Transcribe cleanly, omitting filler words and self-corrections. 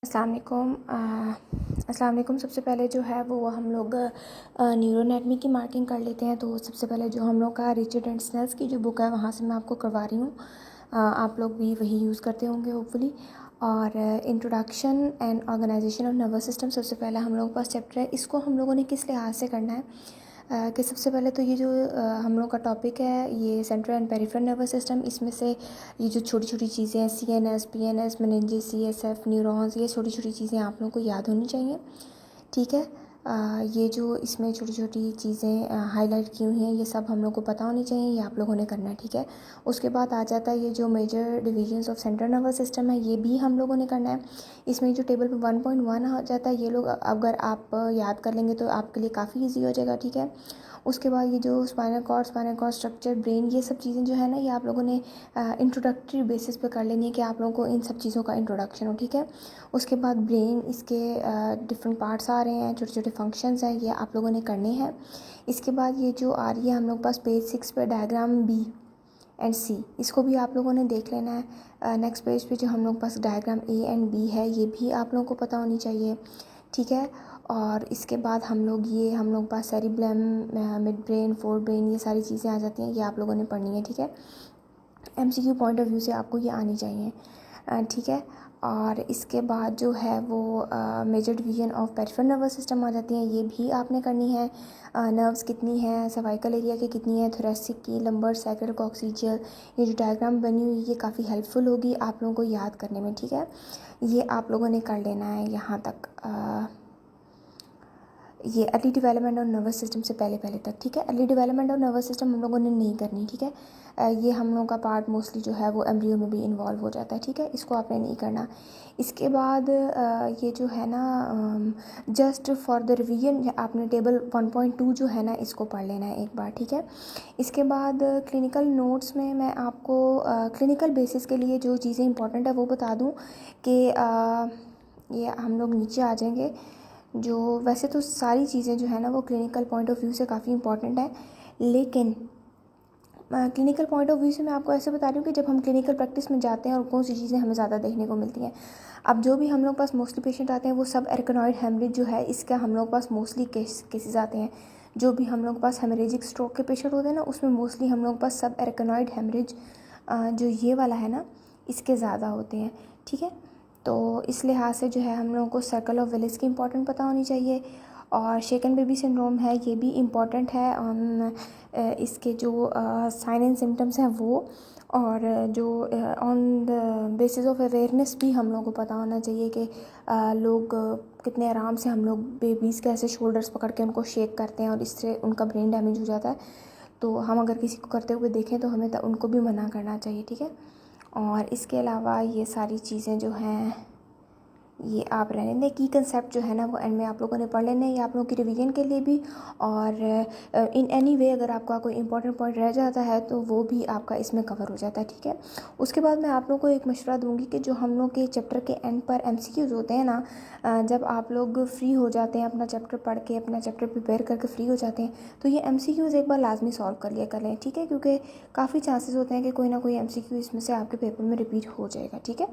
अस्सलाम वालेकुम। सबसे पहले जो है वो हम लोग न्यूरो एनाटमी की मार्किंग कर लेते हैं। तो सबसे पहले जो हम लोग का रिचर्ड एंड स्नेल्स की जो बुक है वहाँ से मैं आपको करवा रही हूँ। आप लोग भी वही यूज़ करते होंगे होपफुली। और introduction and organisation of nervous system सबसे पहला हम लोगों के पास चैप्टर है। इसको हम लोगों ने किस लिहाज से करना है कि सबसे पहले तो ये जो हम लोग का टॉपिक है ये central and peripheral nervous system, इसमें से ये जो छोटी छोटी चीज़ें हैं CNS PNS meninges CSF neurons, ये छोटी छोटी चीज़ें आप लोगों को याद होनी चाहिए। ठीक है। ये जो इसमें छोटी छोटी चीज़ें हाईलाइट की हुई हैं ये सब हम लोग को पता होनी चाहिए, ये आप लोगों ने करना है। ठीक है। उसके बाद आ जाता है ये जो major divisions of central nervous system है, ये भी हम लोगों ने करना है। इसमें जो टेबल पे 1.1 आ जाता है ये लोग अगर आप याद कर लेंगे तो आपके लिए काफ़ी ईजी हो जाएगा। ठीक है। उसके बाद ये जो स्पाइनल कॉर्ड स्ट्रक्चर, ब्रेन, ये सब चीज़ें जो है ना ये आप लोगों ने इंट्रोडक्टरी बेसिस पे कर लेनी है कि आप लोगों को इन सब चीज़ों का इंट्रोडक्शन हो। ठीक है। उसके बाद ब्रेन, इसके डिफरेंट पार्ट्स आ रहे हैं, छोटे छोटे फंक्शंस हैं, ये आप लोगों ने करने हैं। इसके बाद ये जो आ रही है हम लोग पास पेज 6 पे डायग्राम B एंड C, इसको भी आप लोगों ने देख लेना है। नेक्स्ट पेज पे जो हम लोग पास डायग्राम A एंड B है ये भी आप लोगों को पता होनी चाहिए। ठीक है। और इसके बाद हम लोग पास cerebellum, midbrain, forebrain, ये सारी चीज़ें आ जाती हैं, ये आप लोगों ने पढ़नी है। ठीक है। MCQ पॉइंट ऑफ व्यू से आपको ये आनी चाहिए। ठीक है। और इसके बाद जो है वो major division of peripheral nervous system आ जाती हैं, ये भी आपने करनी है। नर्व्स कितनी है, सर्वाइकल एरिया की कितनी है, थोरेसिक की, लंबर, सैक्रल, कॉक्सिजियल, ये जो डायग्राम बनी हुई ये काफ़ी हेल्पफुल होगी आप लोगों को याद करने में। ठीक है। ये आप लोगों ने कर लेना है यहाँ तक। ये अर्ली डेवलपमेंट और नर्वस सिस्टम से पहले तक। ठीक है। अर्ली डेवलपमेंट और नर्वस सिस्टम हम लोगों ने नहीं करनी। ठीक है। ये हम लोगों का पार्ट मोस्टली जो है वो एम्ब्रियो में भी इन्वॉल्व हो जाता है। ठीक है। इसको आपने नहीं करना। इसके बाद ये जो है ना जस्ट फॉर द रिवीजन आपने टेबल 1.2 जो है ना इसको पढ़ लेना है एक बार। ठीक है। इसके बाद क्लिनिकल नोट्स में मैं आपको क्लिनिकल बेसिस के लिए जो चीज़ें इंपॉर्टेंट है वो बता दूँ कि ये हम लोग नीचे आ जाएंगे। जो वैसे तो सारी चीज़ें जो है ना वो क्लिनिकल पॉइंट ऑफ व्यू से काफ़ी इंपॉर्टेंट है, लेकिन क्लिनिकल पॉइंट ऑफ व्यू से मैं आपको ऐसे बता रही हूँ कि जब हम क्लिनिकल प्रैक्टिस में जाते हैं और कौन सी चीज़ें हमें ज़्यादा देखने को मिलती हैं। अब जो भी हम लोग पास मोस्टली पेशेंट आते हैं वो सब एरकनॉइड हेमरेज जो है इसका हम लोग पास मोस्टली केसेस आते हैं। जो भी हम लोग पास हेमरेजिक स्ट्रोक के पेशेंट होते हैं ना उसमें मोस्टली हम लोग पास सब एरकनॉइड हेमरेज जो ये वाला है ना इसके ज़्यादा होते हैं। ठीक है। तो इस लिहाज से जो है हम लोगों को सर्कल ऑफ विलिस की इम्पोर्टेंट पता होनी चाहिए। और शेकन बेबी सिंड्रोम है ये भी इम्पॉर्टेंट है। इसके जो साइन एंड सिम्टम्स हैं वो, और जो on the basis of awareness भी हम लोगों को पता होना चाहिए कि लोग कितने आराम से हम लोग बेबीज़ के ऐसे शोल्डर्स पकड़ के उनको शेक करते हैं और इससे उनका ब्रेन डैमेज हो जाता है। तो हम अगर किसी को करते हुए देखें तो हमें उनको भी मना करना चाहिए। ठीक है। और इसके अलावा ये सारी चीज़ें जो हैं ये आप रहने दें। की कंसेप्ट जो है ना वो एंड में आप लोगों ने पढ़ लेने, ये आप लोगों की रिवीजन के लिए भी। और इन एनी वे अगर आपका कोई इंपॉर्टेंट पॉइंट रह जाता है तो वो भी आपका इसमें कवर हो जाता है। ठीक है। उसके बाद मैं आप लोगों को एक मशवरा दूंगी कि जो हम लोग के चैप्टर के एंड पर MCQs होते हैं ना, जब आप लोग फ्री हो जाते हैं अपना चैप्टर पढ़ के, अपना चैप्टर प्रिपेयर करके फ्री हो जाते हैं तो ये MCQs एक बार लाजमी सॉल्व कर लिया करें। ठीक है। क्योंकि काफ़ी चांसेस होते हैं कि कोई ना कोई MCQ इसमें से आपके पेपर में रिपीट हो जाएगा। ठीक है।